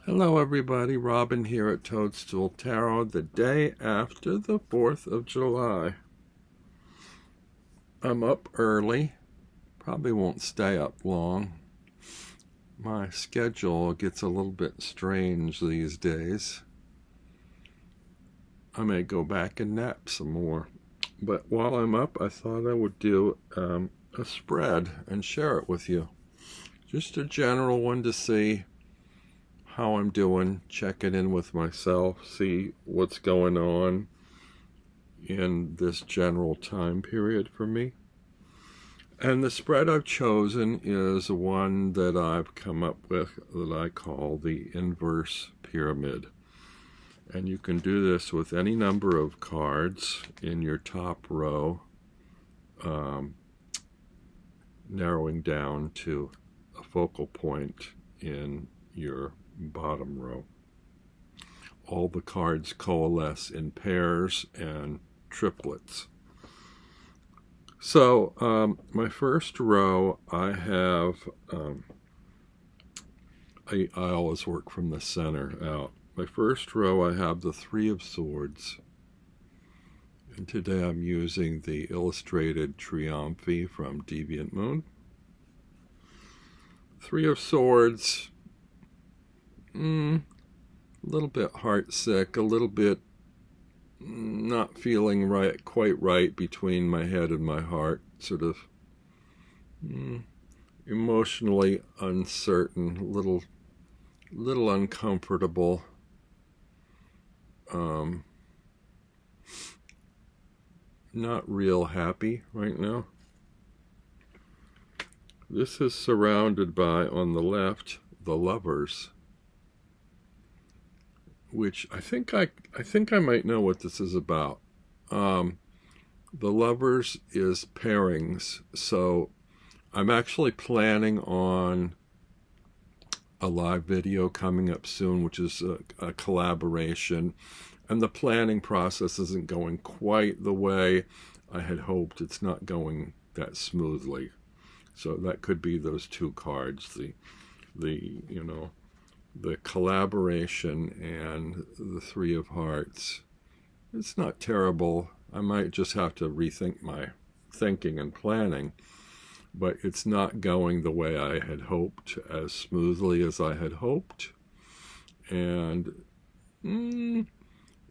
Hello everybody, Robin here at Toadstool Tarot, the day after the 4th of July. I'm up early, probably won't stay up long. My schedule gets a little bit strange these days. I may go back and nap some more. But while I'm up, I thought I would do a spread and share it with you. Just a general one to see how I'm doing, check it in with myself, see what's going on in this general time period for me. And the spread I've chosen is one that I've come up with that I call the inverse pyramid. And you can do this with any number of cards in your top row, narrowing down to a focal point in your bottom row. All the cards coalesce in pairs and triplets. So my first row, I have, I always work from the center out. My first row, I have the Three of Swords. And today I'm using the illustrated Triumphi from Deviant Moon. Three of Swords, a little bit heartsick, a little bit not feeling quite right between my head and my heart, sort of emotionally uncertain, a little uncomfortable, not real happy right now. This is surrounded by, on the left, the Lovers, which I think I might know what this is about. The Lovers is pairings, so I'm actually planning on a live video coming up soon, which is a collaboration, and the planning process isn't going quite the way I had hoped. It's not going that smoothly, so that could be those two cards, the collaboration and the Three of Hearts. It's not terrible. I might just have to rethink my thinking and planning, but it's not going the way I had hoped, as smoothly as I had hoped. And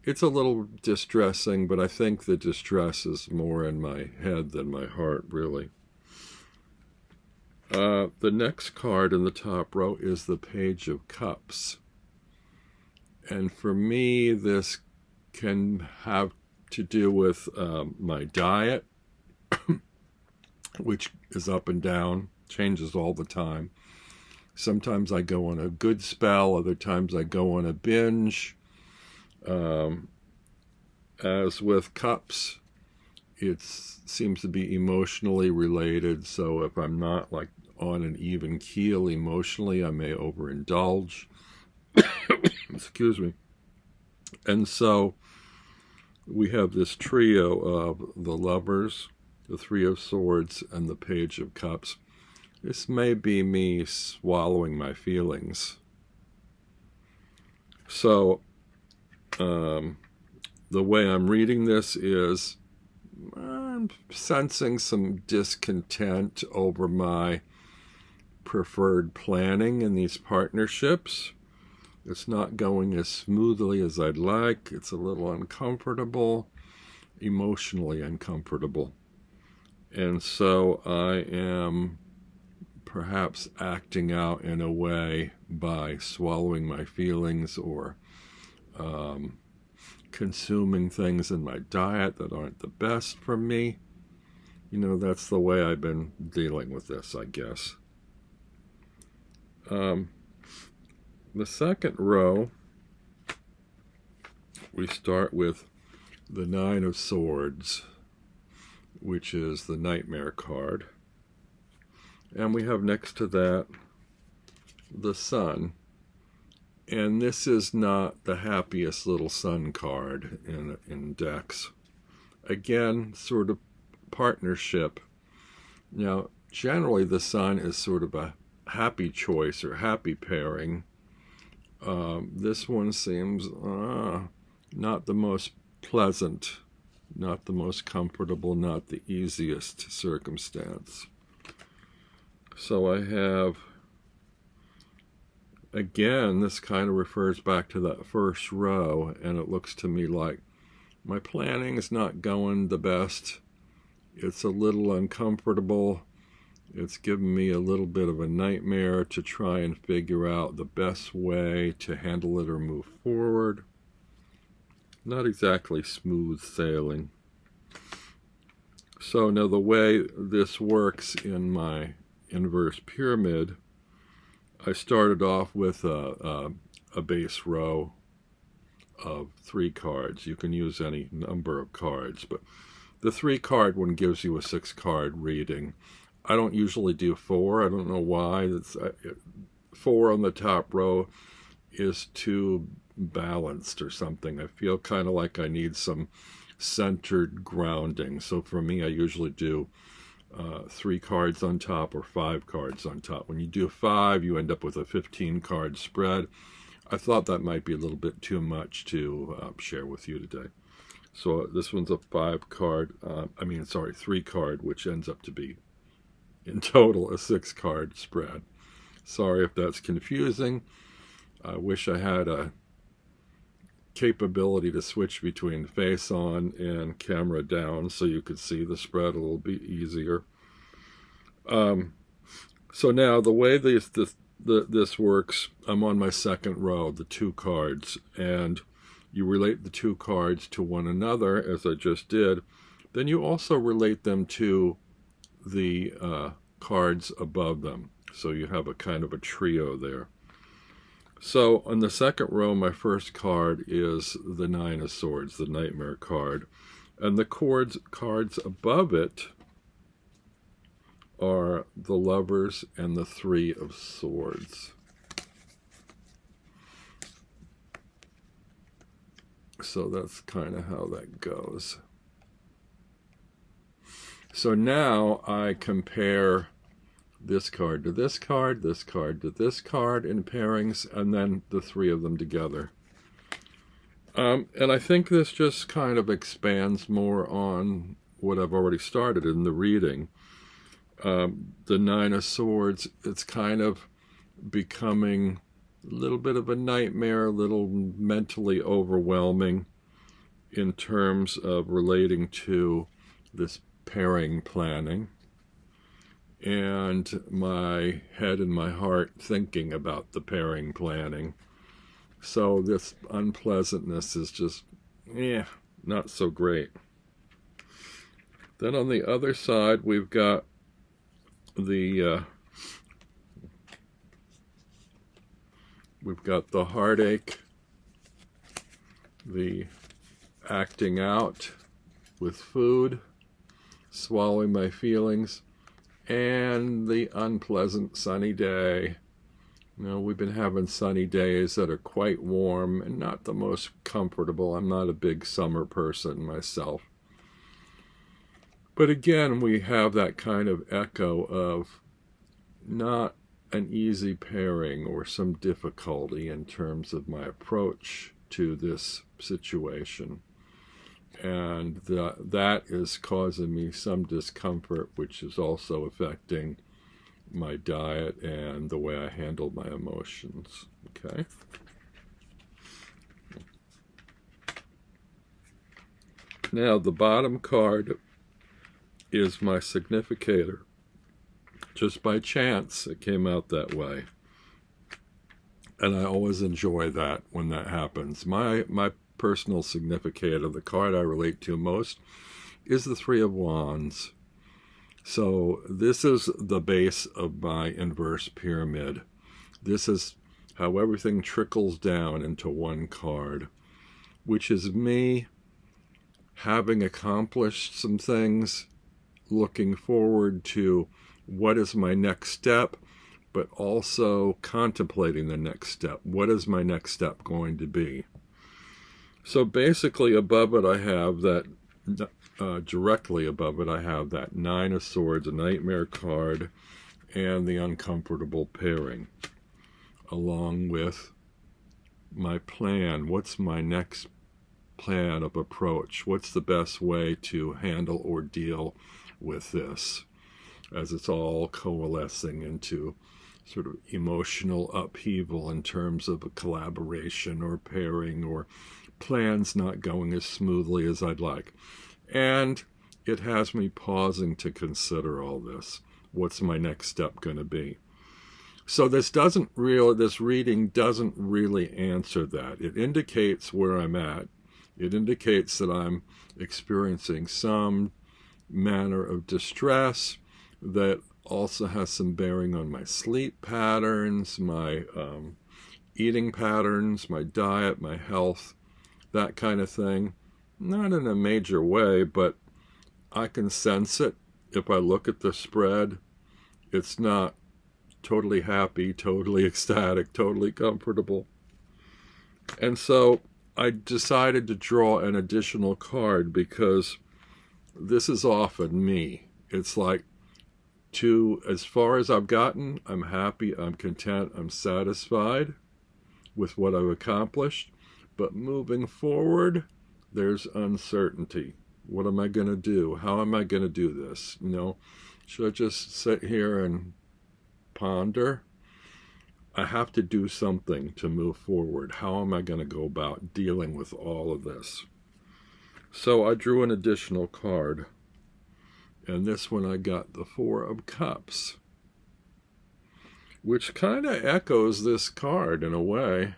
it's a little distressing, but I think the distress is more in my head than my heart, really. The next card in the top row is the Page of Cups. And for me, this can have to do with my diet, which is up and down, changes all the time. Sometimes I go on a good spell, other times I go on a binge. As with cups, it seems to be emotionally related, so if I'm not like on an even keel emotionally, I may overindulge. Excuse me. And so we have this trio of the Lovers, the Three of Swords, and the Page of Cups. This may be me swallowing my feelings. So the way I'm reading this is I'm sensing some discontent over my preferred planning in these partnerships. It's not going as smoothly as I'd like. It's a little uncomfortable, emotionally uncomfortable. And so I am perhaps acting out in a way by swallowing my feelings or consuming things in my diet that aren't the best for me. You know, that's the way I've been dealing with this, I guess. The second row, we start with the Nine of Swords, which is the Nightmare card. And we have next to that the Sun. And this is not the happiest little Sun card in decks. Again, sort of partnership. Now, generally the Sun is sort of a happy choice or happy pairing. This one seems not the most pleasant, not the most comfortable, not the easiest circumstance. So I have, again, this kind of refers back to that first row, and it looks to me like my planning is not going the best. It's a little uncomfortable. It's given me a little bit of a nightmare to try and figure out the best way to handle it or move forward. Not exactly smooth sailing. So now the way this works in my inverse pyramid, I started off with a base row of 3 cards. You can use any number of cards, but the 3-card one gives you a 6-card reading. I don't usually do 4. I don't know why. 4 on the top row is too balanced or something. I feel kind of like I need some centered grounding. So for me, I usually do 3 cards on top or 5 cards on top. When you do 5, you end up with a 15-card spread. I thought that might be a little bit too much to share with you today. So this one's a 5-card, 3-card, which ends up to be, in total, a 6-card spread. Sorry if that's confusing. I wish I had a capability to switch between face on and camera down so you could see the spread a little bit easier. So now the way this works, I'm on my second row, the 2 cards, and you relate the 2 cards to one another, as I just did. Then you also relate them to the cards above them. So you have a kind of a trio there. So on the second row, my first card is the 9 of Swords, the Nightmare card. And the cards above it are the Lovers and the 3 of Swords. So that's kind of how that goes. So now I compare this card to this card to this card in pairings, and then the 3 of them together. And I think this just kind of expands more on what I've already started in the reading. The 9 of Swords, it's kind of becoming a little bit of a nightmare, a little mentally overwhelming in terms of relating to this pairing planning, and my head and my heart thinking about the pairing planning. So this unpleasantness is just, not so great. Then on the other side, we've got the heartache, the acting out with food, swallowing my feelings, and the unpleasant sunny day. You know, we've been having sunny days that are quite warm and not the most comfortable. I'm not a big summer person myself. But again, we have that kind of echo of not an easy pairing or some difficulty in terms of my approach to this situation. And that is causing me some discomfort, which is also affecting my diet and the way I handle my emotions. Okay. Now, the bottom card is my significator. Just by chance, it came out that way. And I always enjoy that when that happens. My personal significator, the card I relate to most, is the 3 of Wands. So this is the base of my inverse pyramid. This is how everything trickles down into one card, which is me having accomplished some things, looking forward to what is my next step, but also contemplating the next step. What is my next step going to be? So basically above it I have that, directly above it I have that 9 of Swords, a Nightmare card, and the uncomfortable pairing, along with my plan? What's my next plan of approach? What's the best way to handle or deal with this, as it's all coalescing into sort of emotional upheaval in terms of a collaboration or pairing or plans not going as smoothly as I'd like. And it has me pausing to consider all this. What's my next step going to be? So this reading doesn't really answer that. It indicates where I'm at. It indicates that I'm experiencing some manner of distress that also has some bearing on my sleep patterns, my eating patterns, my diet, my health, that kind of thing. Not in a major way, but I can sense it if I look at the spread. It's not totally happy, totally ecstatic, totally comfortable. And so I decided to draw an additional card because this is often me. It's like, as far as I've gotten, I'm happy, I'm content, I'm satisfied with what I've accomplished. But moving forward, there's uncertainty. What am I going to do? How am I going to do this? You know, should I just sit here and ponder? I have to do something to move forward. How am I going to go about dealing with all of this? So I drew an additional card. And this one I got the Four of Cups, which kind of echoes this card in a way.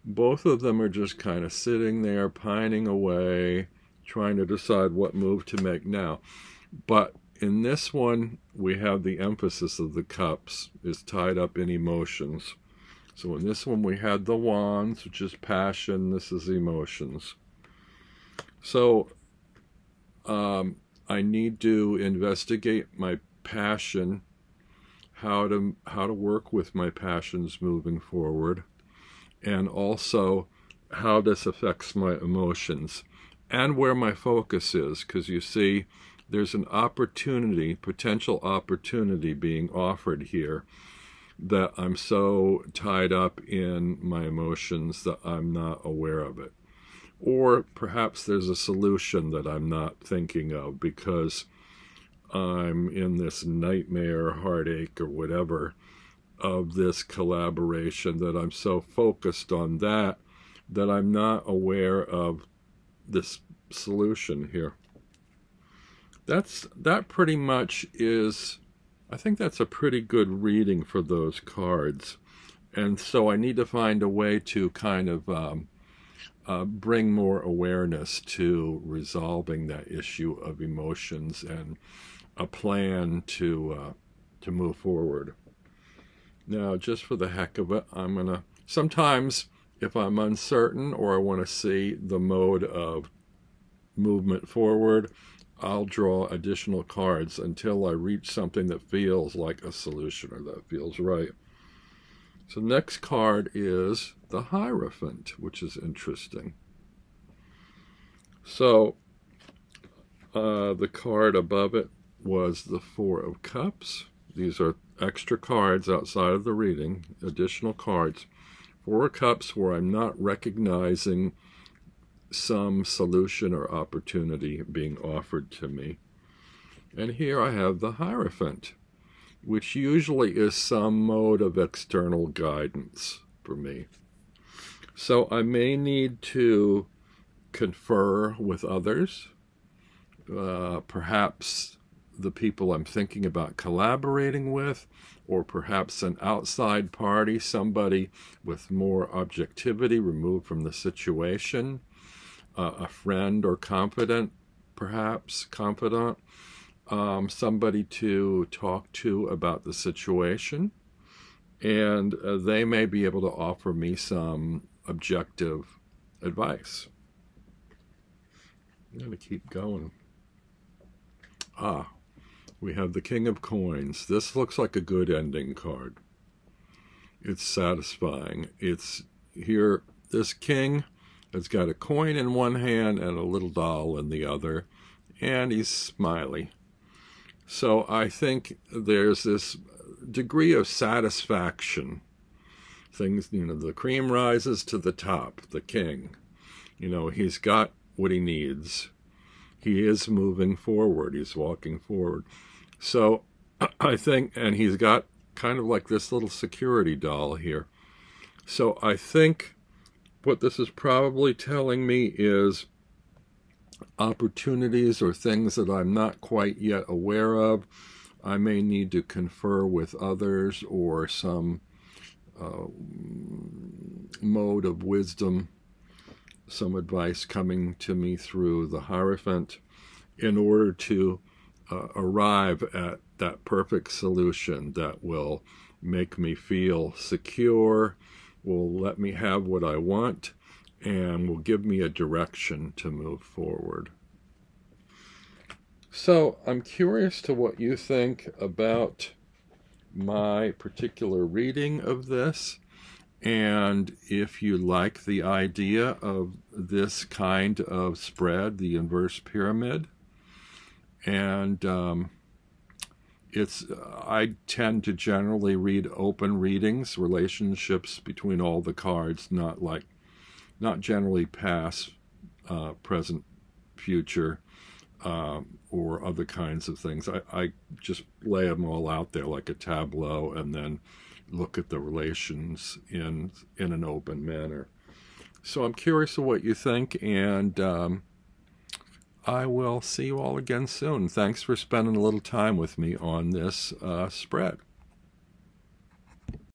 Both of them are just kind of sitting there, pining away, trying to decide what move to make now. But in this one, we have the emphasis of the cups is tied up in emotions. So in this one, we had the wands, which is passion. This is emotions. So I need to investigate my passion, how to work with my passions moving forward, and also how this affects my emotions and where my focus is, because you see there's an opportunity, potential opportunity being offered here that I'm so tied up in my emotions that I'm not aware of it. Or perhaps there's a solution that I'm not thinking of because I'm in this nightmare, heartache, or whatever of this collaboration, that I'm so focused on that I'm not aware of this solution here. That pretty much is, I think that's a pretty good reading for those cards. And so I need to find a way to kind of bring more awareness to resolving that issue of emotions and a plan to move forward. Now, just for the heck of it, I'm going to, sometimes if I'm uncertain or I want to see the mode of movement forward, I'll draw additional cards until I reach something that feels like a solution or that feels right. So next card is the Hierophant, which is interesting. So the card above it was the Four of Cups. These are extra cards outside of the reading, additional cards. Four of Cups where I'm not recognizing some solution or opportunity being offered to me. And here I have the Hierophant, which usually is some mode of external guidance for me. So I may need to confer with others, perhaps the people I'm thinking about collaborating with, or perhaps an outside party, somebody with more objectivity removed from the situation, a friend or confidant, perhaps, somebody to talk to about the situation, and they may be able to offer me some objective advice. I'm going to keep going. We have the King of Coins. This looks like a good ending card. It's satisfying. It's here, this king has got a coin in one hand and a little doll in the other, and he's smiley. So I think there's this degree of satisfaction Things, you know, the cream rises to the top, the king. You know, he's got what he needs. He is moving forward. He's walking forward. So I think, and he's got kind of like this little security doll here. So I think what this is probably telling me is opportunities or things that I'm not quite yet aware of. I may need to confer with others or some mode of wisdom, some advice coming to me through the Hierophant in order to arrive at that perfect solution that will make me feel secure, will let me have what I want, and will give me a direction to move forward. So I'm curious to what you think about my particular reading of this, and if you like the idea of this kind of spread, the inverse pyramid. And I tend to generally read open readings, relationships between all the cards, not generally past, present, future, or other kinds of things. I just lay them all out there like a tableau and then look at the relations in an open manner. So I'm curious of what you think, and I will see you all again soon. Thanks for spending a little time with me on this spread.